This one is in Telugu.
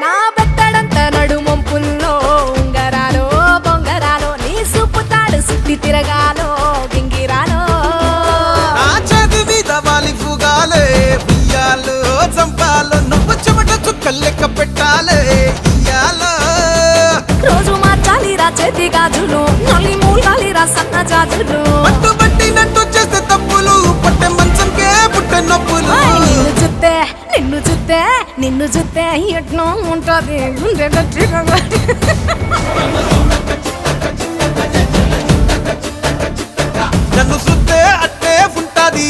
నా బెత్తడంత నడుమొంపుల్లో ఉంగరాలో బొంగరాలో నీ సూపు తాడు సుత్తి తిరగాలో గింగిరాలో నా చేతి మీద వాలి ఫుగాలే బియ్యాలు చంపాలో నువ్వు చెమట చుక్కలు లెక్క పెట్టాలే ఇయ్యాలో రోజు మార్చాలిరా చేతి గాజులు నల్లి మూలాలిరా సన్న జాజులు పట్టుబట్టినట్టు చేస్తే తప్పులు పట్టే మంచంకే పుట్టే నొప్పులు నిన్ను చూస్తే ఎట్నో ఉంటది గుండె గట్టిగా నన్ను చూస్తే అట్టే ఉంటాది